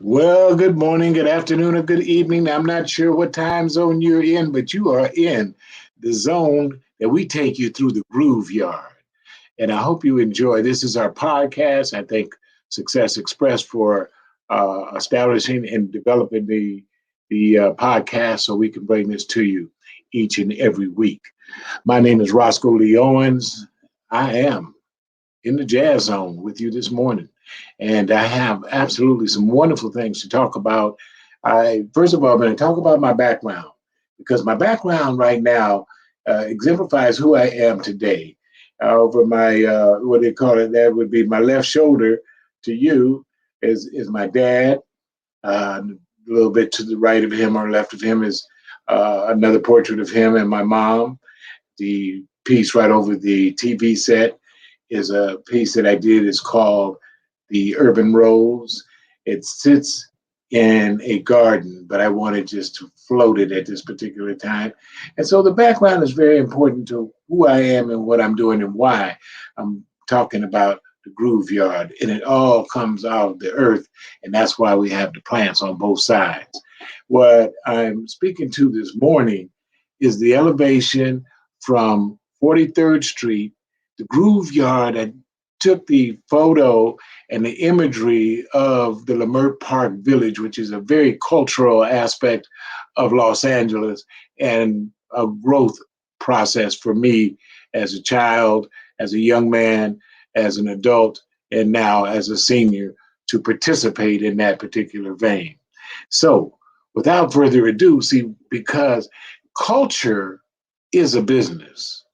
Well, good morning, good afternoon, or good evening. I'm not sure what time zone you're in, but you are in the zone that we take you through the groove yard. And I hope you enjoy. This is our podcast. I thank Success Express for establishing and developing the podcast so we can bring this to you each and every week. My name is Roscoe Owens. I am in the jazz zone with you this morning. And I have absolutely some wonderful things to talk about. First of all, I'm going to talk about my background because my background right now exemplifies who I am today. Over my, what do you call it? That would be my left shoulder to you is my dad. A little bit to the right of him or left of him is another portrait of him and my mom. The piece right over the TV set is a piece that I did. It's called The Urban Rose. It sits in a garden, but I wanted just to float it at this particular time. And so the background is very important to who I am and what I'm doing and why I'm talking about the groove yard. And it all comes out of the earth. And that's why we have the plants on both sides. What I'm speaking to this morning is the elevation from 43rd Street, the groove yard. I took the photo and the imagery of the Leimert Park Village, which is a very cultural aspect of Los Angeles and a growth process for me as a child, as a young man, as an adult, and now as a senior to participate in that particular vein. So, without further ado, see, because culture is a business,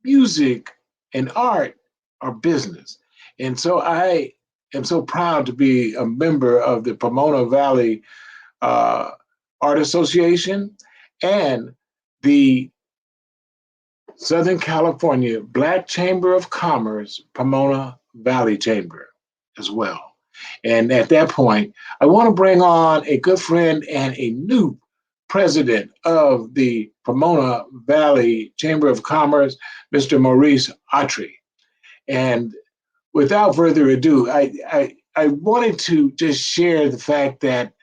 music and art are business. And so I am so proud to be a member of the Pomona Valley uh, Art Association and the Southern California Black Chamber of Commerce, Pomona Valley Chamber as well. And at that point, I want to bring on a good friend and a new president of the Pomona Valley Chamber of Commerce, Mr. Maurice Autry. And without further ado, I wanted to just share the fact that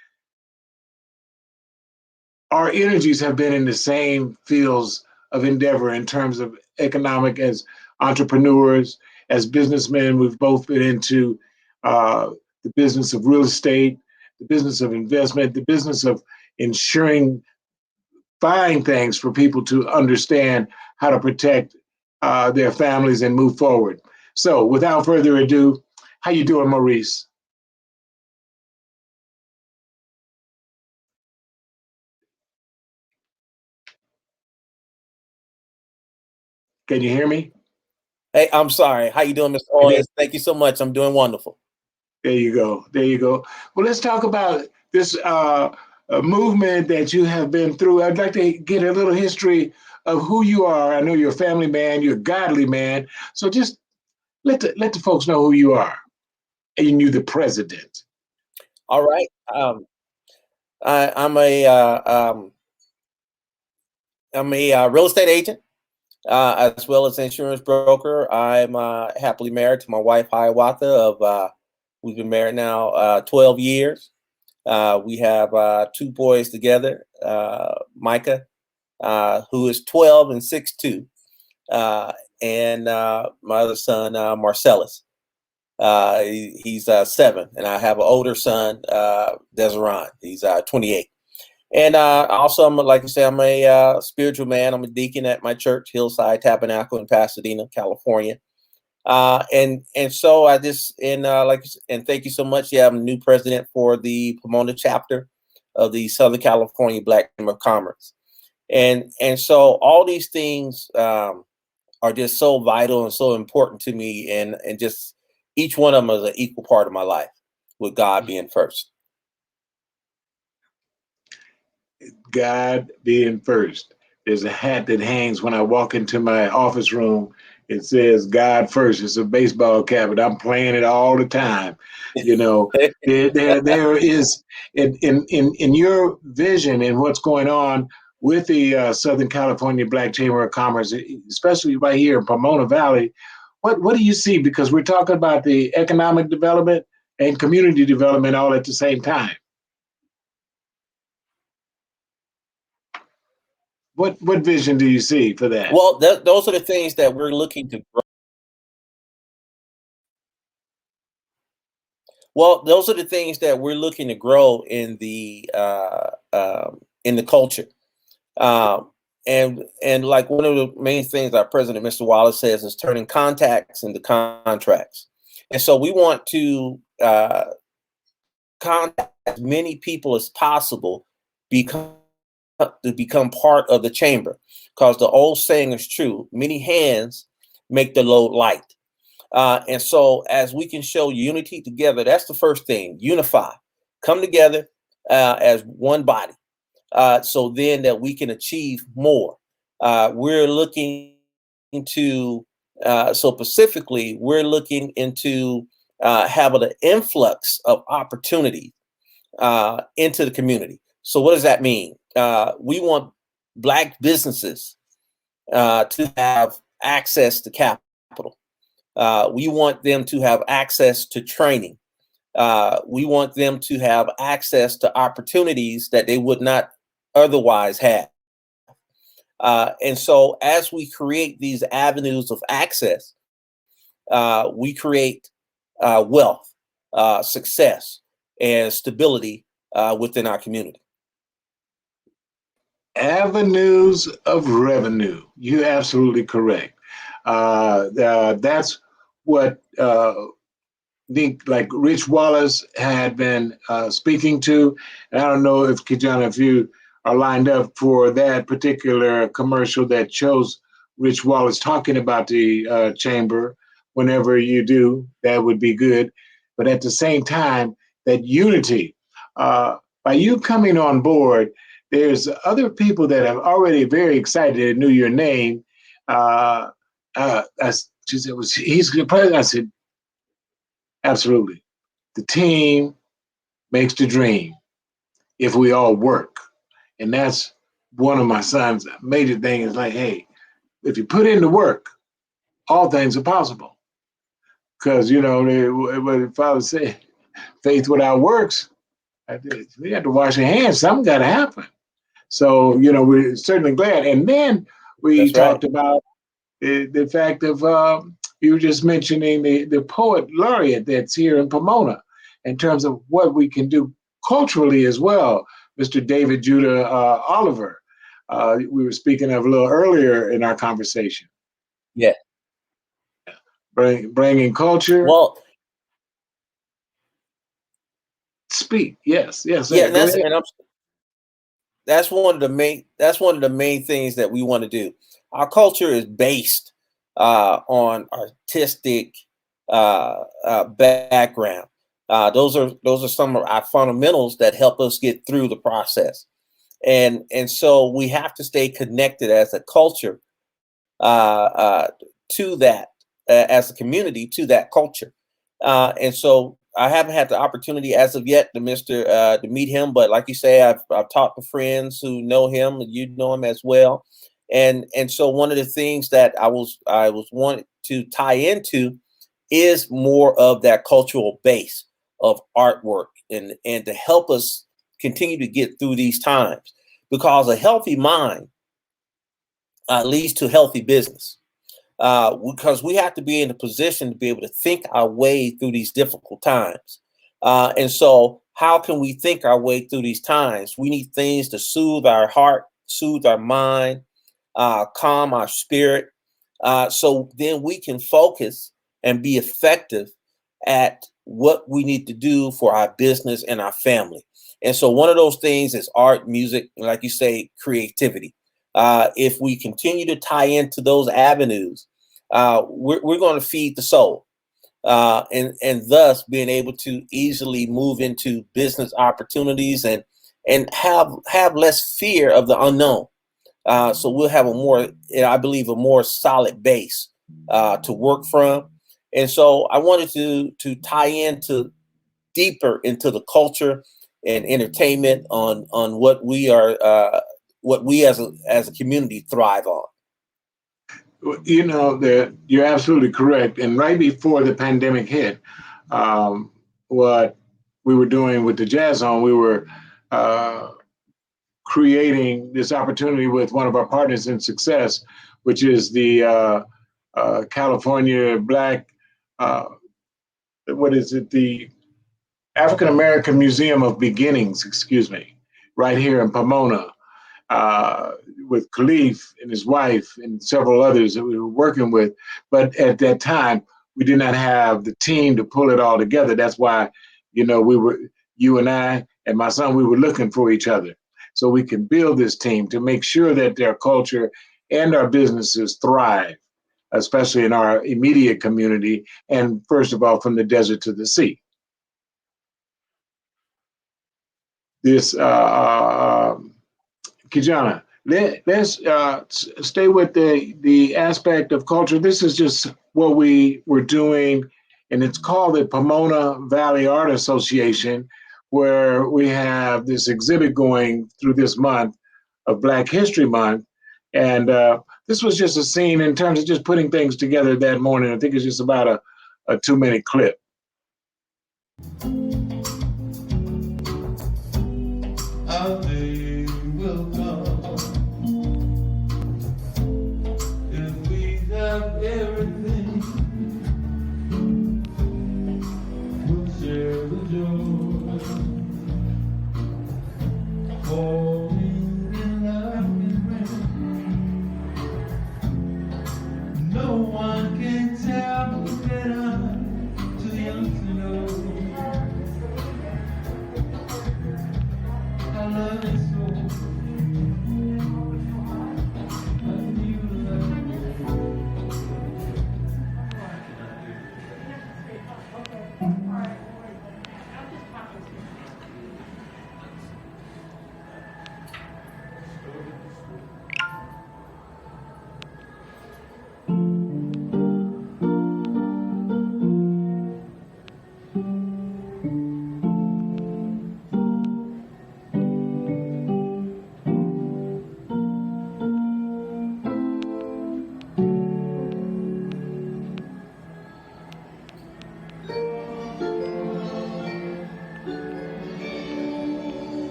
our energies have been in the same fields of endeavor in terms of economic as entrepreneurs, as businessmen. We've both been into the business of real estate, the business of investment, the business of ensuring buying things for people to understand how to protect their families and move forward. So, without further ado, how you doing, Maurice? Can you hear me? Hey, I'm sorry. How you doing, Mr. Owens? Thank you so much. I'm doing wonderful. There you go. There you go. Well, let's talk about this movement that you have been through. I'd like to get a little history of who you are. I know you're a family man, you're a godly man. So just let the folks know who you are. And you're the president. All right. I'm a real estate agent as well as an insurance broker. I'm happily married to my wife Hiawatha. We've been married now 12 years. We have two boys together. Micah, who is 12 and 6'2", and my other son Marcellus. He's 7, and I have an older son, Desiree. He's 28. And also, like I said, I'm a spiritual man. I'm a deacon at my church, Hillside Tabernacle in Pasadena, California. And so I just and thank you so much. Yeah, I'm the new president for the Pomona chapter of the Southern California Black Chamber of Commerce. And so all these things are just so vital and so important to me, and just each one of them is an equal part of my life, with God being first. God being first. There's a hat that hangs when I walk into my office room. It says God first. It's a baseball cap, and I'm playing it all the time. You know, there is in your vision and what's going on with the Southern California Black Chamber of Commerce, especially right here in Pomona Valley. What do you see? Because we're talking about the economic development. and community development all at the same time. What vision do you see for that? Well, those are the things that we're looking to grow. Well, those are the things that we're looking to grow in the culture. Um, and like one of the main things our president, Mr. Wallace, says is turning contacts into contracts. And so we want to contact as many people as possible become to become part of the chamber, because the old saying is true: many hands make the load light. And so as we can show unity together, that's the first thing: unify, come together as one body, so then that we can achieve more. We're looking into so specifically we're looking into having an influx of opportunity into the community. So what does that mean? We want Black businesses to have access to capital. We want them to have access to training. We want them to have access to opportunities that they would not otherwise have. And so as we create these avenues of access, we create wealth, success, and stability within our community. Avenues of revenue. You're absolutely correct. That's what think like Rich Wallace had been speaking to. And I don't know if Kijana, if you are lined up for that particular commercial that shows Rich Wallace talking about the chamber. Whenever you do, that would be good. But at the same time, that unity, by you coming on board, there's other people that are already very excited and knew your name. She said, "Was he's the president?" I said, absolutely. The team makes the dream if we all work. And that's one of my son's major thing is like, hey, if you put in the work, all things are possible. Because, you know, what the father said, faith without works, we have to wash our hands. Something got to happen. So, you know, we're certainly glad. And then we That's right. talked about the fact of you were just mentioning the poet laureate that's here in Pomona in terms of what we can do culturally as well, Mr. David Judah Oliver. We were speaking of a little earlier in our conversation. Yeah. Bringing culture. Well, Speak. Yes. Yes, yeah, sir. and Go ahead. that's one of the main things that we want to do. Our culture is based on artistic background. Those are some of our fundamentals that help us get through the process, and so we have to stay connected as a culture to that, as a community to that culture. And so I haven't had the opportunity as of yet to meet him, but like you say, I've talked to friends who know him, and you know him as well. And so one of the things that I was wanting to tie into is more of that cultural base of artwork, and to help us continue to get through these times, because a healthy mind leads to healthy business, because we have to be in a position to be able to think our way through these difficult times. And so, how can we think our way through these times? We need things to soothe our heart, soothe our mind, calm our spirit, so then we can focus and be effective at what we need to do for our business and our family. And so, one of those things is art, music, and like you say, creativity. If we continue to tie into those avenues, we're going to feed the soul, and thus being able to easily move into business opportunities, and have less fear of the unknown. So we'll have a more, I believe, a more solid base to work from. And so I wanted to tie into deeper into the culture and entertainment on what we as a community thrive on. You know that you're absolutely correct. And right before the pandemic hit, what we were doing with the JazzZone. We were creating this opportunity with one of our partners in success, which is the California Black, what is it? The African American Museum of Beginnings, excuse me, right here in Pomona, uh, with Khalif and his wife and several others that we were working with. But at that time, we did not have the team to pull it all together. That's why, you and I and my son, we were looking for each other so we can build this team to make sure that their culture and our businesses thrive, especially in our immediate community, and first of all, from the desert to the sea. This Kijana, let's stay with the aspect of culture. This is just what we were doing, and it's called the Pomona Valley Art Association, where we have this exhibit going through this month of Black History Month. And this was just a scene in terms of just putting things together that morning. I think it's just about a 2-minute clip. Our day will come if we have everything. We'll share the joy, falling in love and rain. No one can tell that I'm too young to know. I love it so. I knew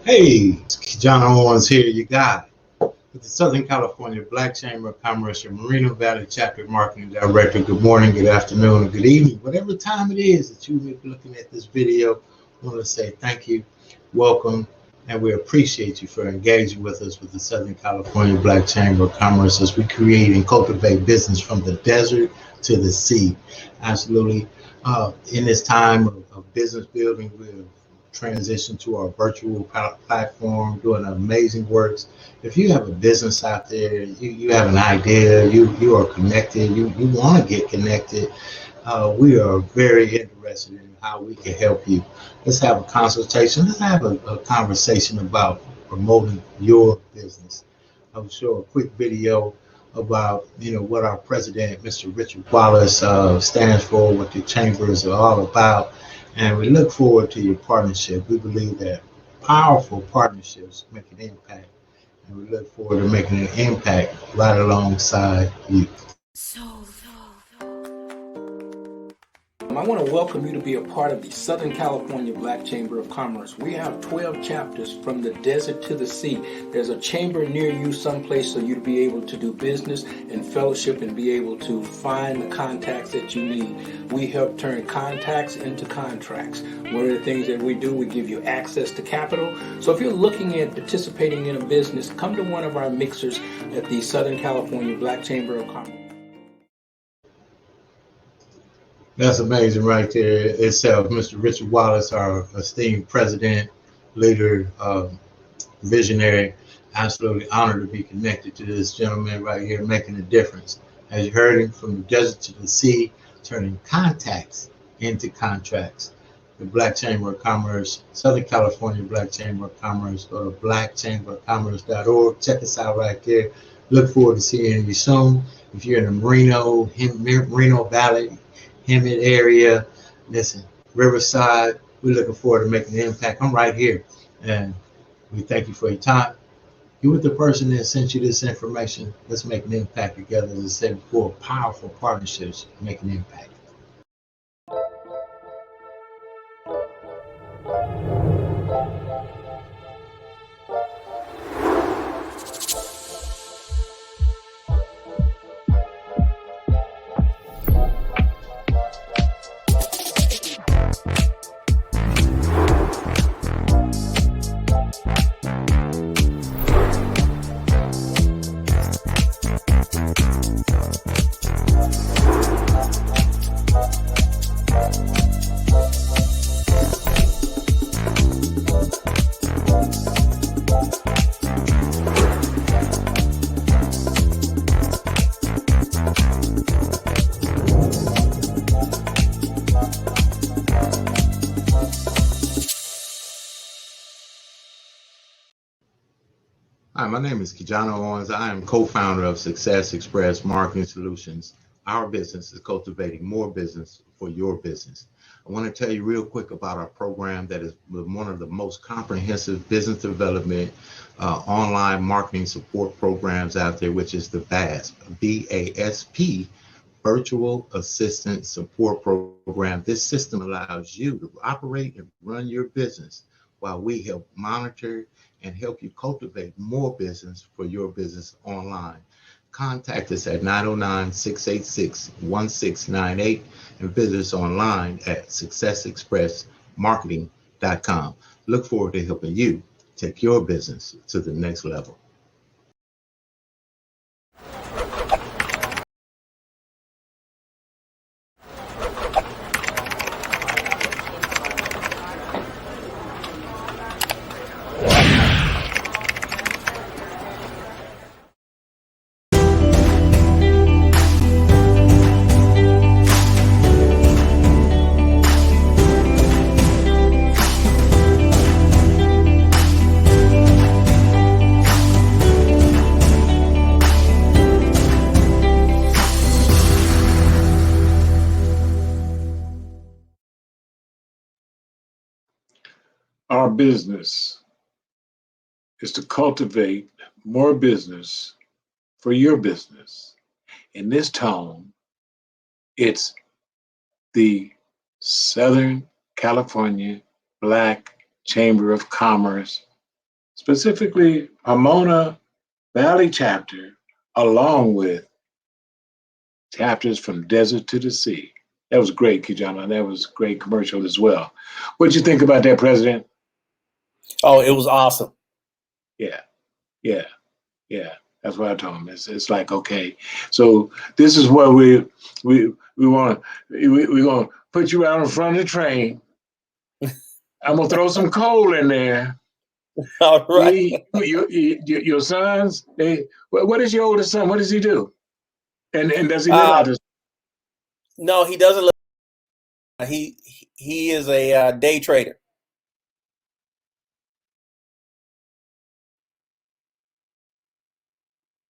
Hey, John Owens here, you got it. With the Southern California Black Chamber of Commerce, your Moreno Valley Chapter Marketing Director. Good morning, good afternoon, and good evening. Whatever time it is that you may be looking at this video, I want to say thank you, welcome, and we appreciate you for engaging with us with the Southern California Black Chamber of Commerce as we create and cultivate business from the desert to the sea. Absolutely. In this time of business building, we're transition to our virtual platform, doing amazing works. If you have a business out there, you have an idea, you are connected, you want to get connected, we are very interested in how we can help you. Let's have a consultation. Let's have a conversation about promoting your business. I'll show a quick video about what our president, Mr. Richard Wallace, stands for, what the chambers are all about. And we look forward to your partnership. We believe that powerful partnerships make an impact. And we look forward to making an impact right alongside you. I want to welcome you to be a part of the Southern California Black Chamber of Commerce. We have 12 chapters from the desert to the sea. There's a chamber near you someplace so you to be able to do business and fellowship and be able to find the contacts that you need. We help turn contacts into contracts. One of the things that we do, we give you access to capital. So if you're looking at participating in a business, come to one of our mixers at the Southern California Black Chamber of Commerce. That's amazing right there itself. Mr. Richard Wallace, our esteemed president, leader, visionary. Absolutely honored to be connected to this gentleman right here, making a difference. As you heard him, from the desert to the sea, turning contacts into contracts. The Black Chamber of Commerce, Southern California Black Chamber of Commerce. Go to blackchamberofcommerce.org. Check us out right there. Look forward to seeing you soon. If you're in the Merino Valley, Hemet area, listen, Riverside, we're looking forward to making an impact. I'm right here. And we thank you for your time. You with the person that sent you this information. Let's make an impact together. As I said before, powerful partnerships make an impact. Hi, my name is Kijano Owens. I am co-founder of Success Express Marketing Solutions. Our business is cultivating more business for your business. I want to tell you real quick about our program that is one of the most comprehensive business development online marketing support programs out there, which is the VASP, VASP, Virtual Assistant Support Program. This system allows you to operate and run your business while we help monitor and help you cultivate more business for your business online. Contact us at 909-686-1698 and visit us online at successexpressmarketing.com. Look forward to helping you take your business to the next level. Our business is to cultivate more business for your business. In this tone, it's the Southern California Black Chamber of Commerce, specifically Pomona Valley chapter, along with chapters from desert to the sea. That was great, Kijana. That was a great commercial as well. What'd you think about that, President? Oh, it was awesome. Yeah. That's what I told him. It's like, okay, so this is what we want. We're gonna put you out in front of the train. I'm gonna throw some coal in there. All right. Your sons. What is your oldest son? What does he do? And does he live out this? No, he doesn't live. He is a day trader.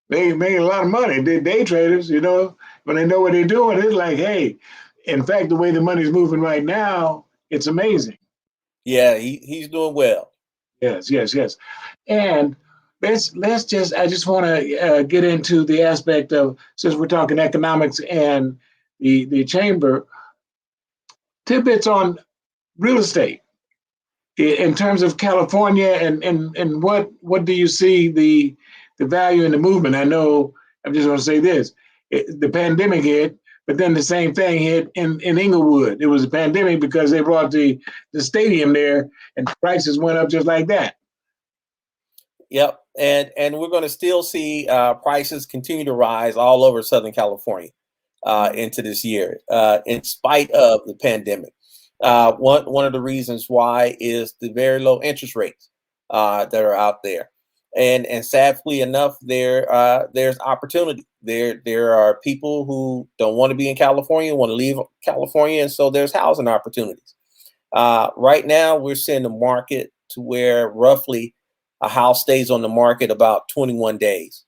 They make a lot of money. They're day traders, when they know what they're doing. It's like, hey, in fact, the way the money's moving right now, it's amazing. Yeah, he's doing well. Yes. And I just want to get into the aspect of, since we're talking economics and the chamber, tidbits on real estate in terms of California and what do you see the value in the movement? I know, I'm just going to say this, the pandemic hit, but then the same thing hit in Inglewood. It was a pandemic because they brought the stadium there and prices went up just like that. Yep. And we're going to still see prices continue to rise all over Southern California. into this year, in spite of the pandemic. One of the reasons why is the very low interest rates that are out there, and sadly enough, there's opportunity. There are people who don't want to be in California, want to leave California, and so there's housing opportunities. Right now, we're seeing the market to where roughly a house stays on the market about 21 days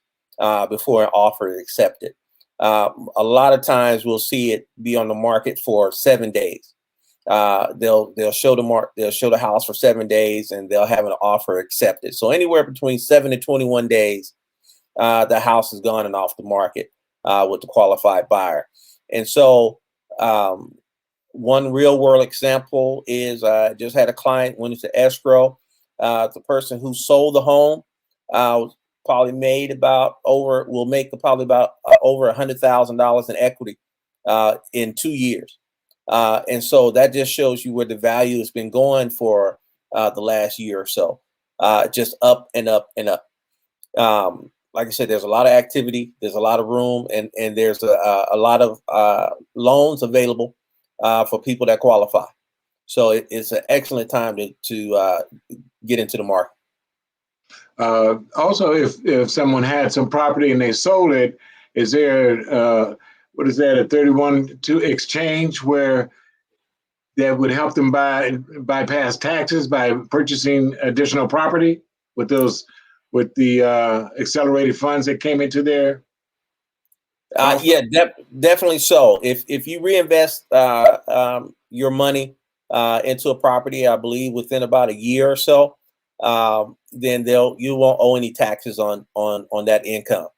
before an offer is accepted. A lot of times, we'll see it be on the market for 7 days. They'll show the house for 7 days, and they'll have an offer accepted. So anywhere between 7 to 21 days, the house is gone and off the market with the qualified buyer. And so one real world example is I just had a client went into escrow. The person who sold the home probably made will make probably about over $100,000 in equity in 2 years. And so that just shows you where the value has been going for the last year or so, just up and up and up. Like I said, there's a lot of activity, there's a lot of room, and there's a lot of loans available for people that qualify. So it's an excellent time to get into the market. Also, if someone had some property and they sold it, is there what is that, a 31-2 exchange where that would help them bypass taxes by purchasing additional property with the accelerated funds that came into there? Yeah, definitely so. If you reinvest your money into a property, I believe within about a year or so, then you won't owe any taxes on that income.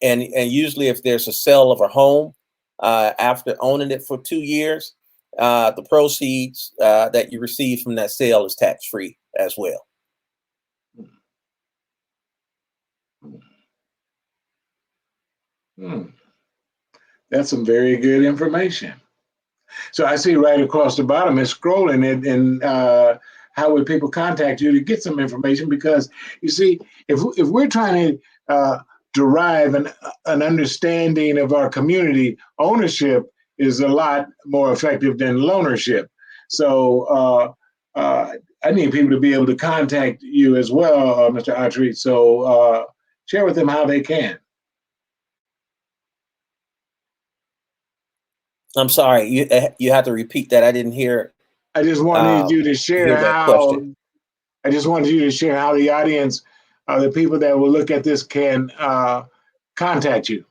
And usually, if there's a sale of a home after owning it for 2 years, the proceeds that you receive from that sale is tax free as well. That's some very good information. So I see right across the bottom it's scrolling it, and how would people contact you to get some information? Because you see, if we're trying to derive an understanding of our community, ownership is a lot more effective than loanership. So I need people to be able to contact you as well, Mr. Autry. So share with them how they can. I'm sorry, you have to repeat that. I didn't hear. I just wanted you to share how. I just wanted you to share how the audience, the people that will look at this, can contact you.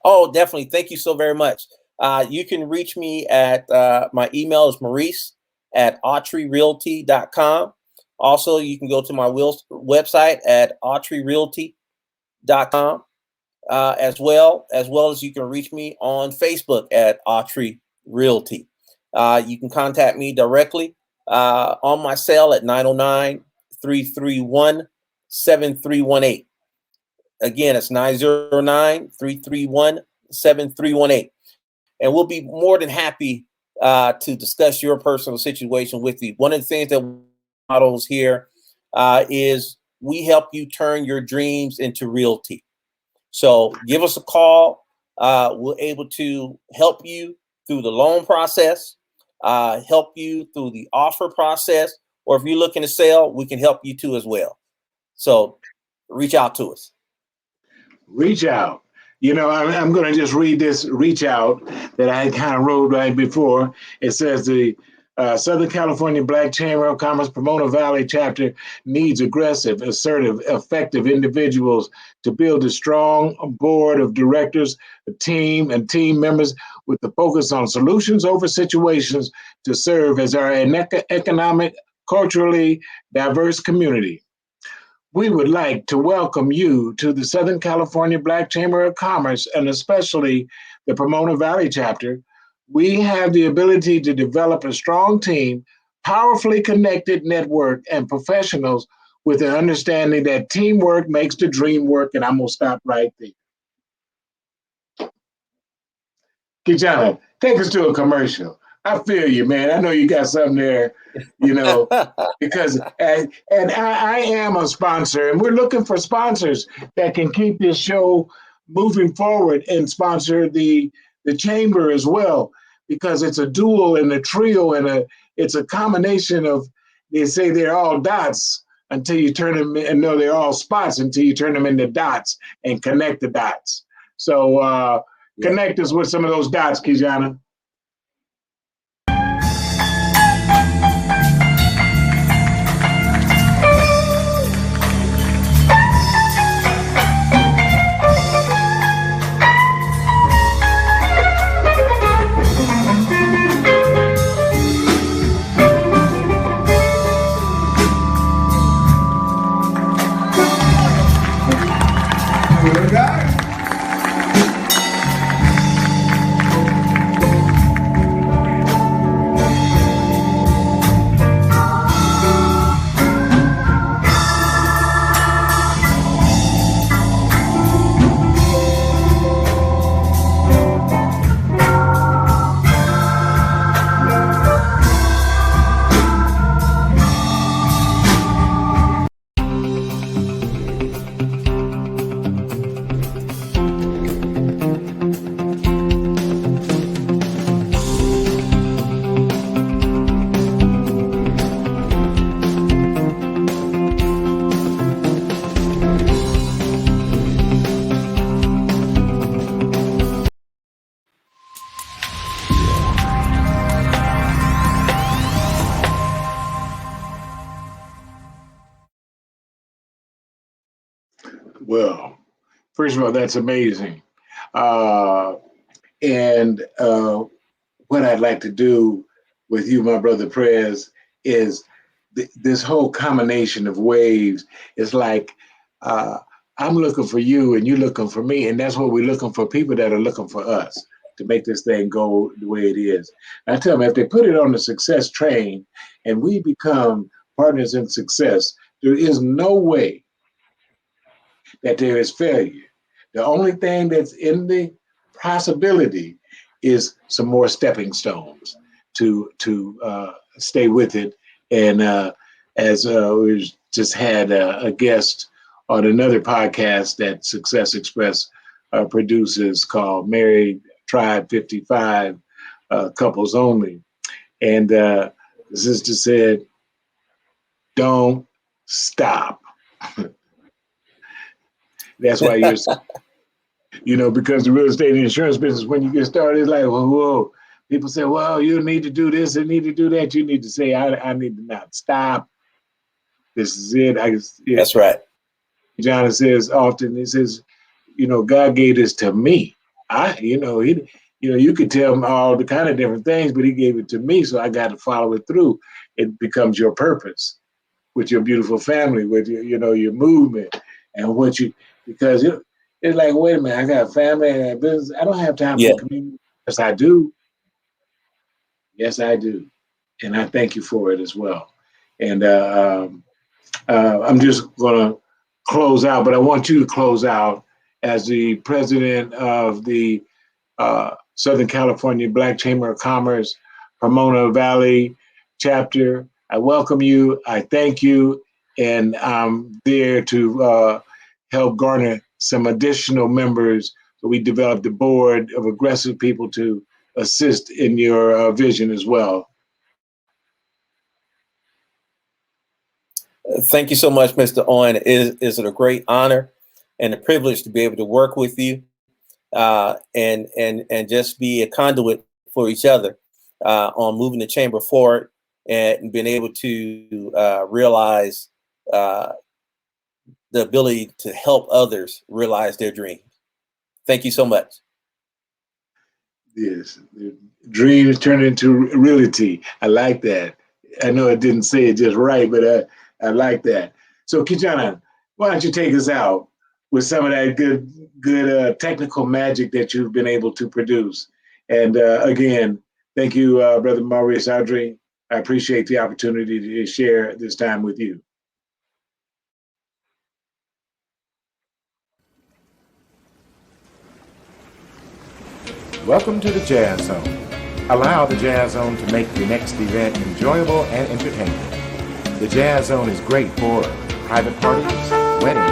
Oh, definitely. Thank you so very much. You can reach me at my email is maurice@autryrealty.com. Also, you can go to my website at autryrealty.com. As well as you can reach me on Facebook at Autry Realty. You can contact me directly on my cell at 909-331-7318. Again, it's 909-331-7318. And we'll be more than happy to discuss your personal situation with you. One of the things that models here is we help you turn your dreams into realty. So give us a call. We're able to help you through the loan process, help you through the offer process, or if you're looking to sell, we can help you too as well. So reach out to us. Reach out. You know, I'm going to just read this reach out that I kind of wrote right before. It says the Southern California Black Chamber of Commerce Pomona Valley Chapter needs aggressive, assertive, effective individuals to build a strong board of directors, a team, and team members with the focus on solutions over situations to serve as our economic, culturally diverse community. We would like to welcome you to the Southern California Black Chamber of Commerce, and especially the Pomona Valley Chapter. We have the ability to develop a strong team, powerfully connected network, and professionals with an understanding that teamwork makes the dream work. And I'm going to stop right there. Kijana, take us to a commercial. I feel you, man. I know you got something there, you know, because, and I am a sponsor, and we're looking for sponsors that can keep this show moving forward and sponsor the chamber as well, because it's a duo and a trio and it's a combination of, they say they're all dots until you turn them, and no, they're all spots until you turn them into dots and connect the dots. So connect us with some of those dots, Kijana. Well, first of all, that's amazing. And what I'd like to do with you, my brother Prez, is this whole combination of waves is like I'm looking for you and you're looking for me. And that's what we're looking for, people that are looking for us to make this thing go the way it is. And I tell them, if they put it on the success train and we become partners in success, there is no way that there is failure. The only thing that's in the possibility is some more stepping stones to stay with it. And as we just had a guest on another podcast that Success Express produces called Married Tribe 55, Couples Only. And the sister said, don't stop. That's why you're, because the real estate and insurance business, when you get started, it's like, whoa. People say, well, you need to do this and need to do that. You need to say, I need to not stop. This is it. That's right. John says often, he says, God gave this to me. You could tell him all the kind of different things, but he gave it to me, so I got to follow it through. It becomes your purpose with your beautiful family, with your movement and because it's like, wait a minute, I got a family and a business. I don't have time for community. Yes, I do. Yes, I do. And I thank you for it as well. And I'm just going to close out, but I want you to close out as the president of the Southern California Black Chamber of Commerce, Pomona Valley chapter. I welcome you. I thank you. And I'm there to help garner some additional members. So we developed a board of aggressive people to assist in your vision as well. Thank you so much, Mr. Owen. It is a great honor and a privilege to be able to work with you and just be a conduit for each other on moving the chamber forward and being able to realize the ability to help others realize their dreams. Thank you so much. Yes, dreams turn into reality. I like that. I know I didn't say it just right, but I like that. So, Kijana, why don't you take us out with some of that good technical magic that you've been able to produce? And again, thank you, Brother Maurice Audrey. I appreciate the opportunity to share this time with you. Welcome to the Jazz Zone. Allow the Jazz Zone to make your next event enjoyable and entertaining. The Jazz Zone is great for private parties, weddings,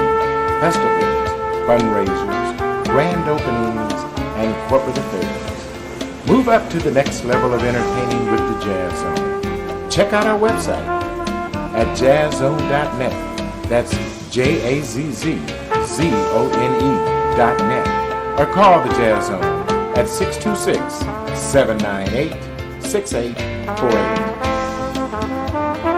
festivals, fundraisers, grand openings, and corporate affairs. Move up to the next level of entertaining with the Jazz Zone. Check out our website at jazzzone.net. That's JAZZZONE.net. Or call the Jazz Zone at 626-798-6848.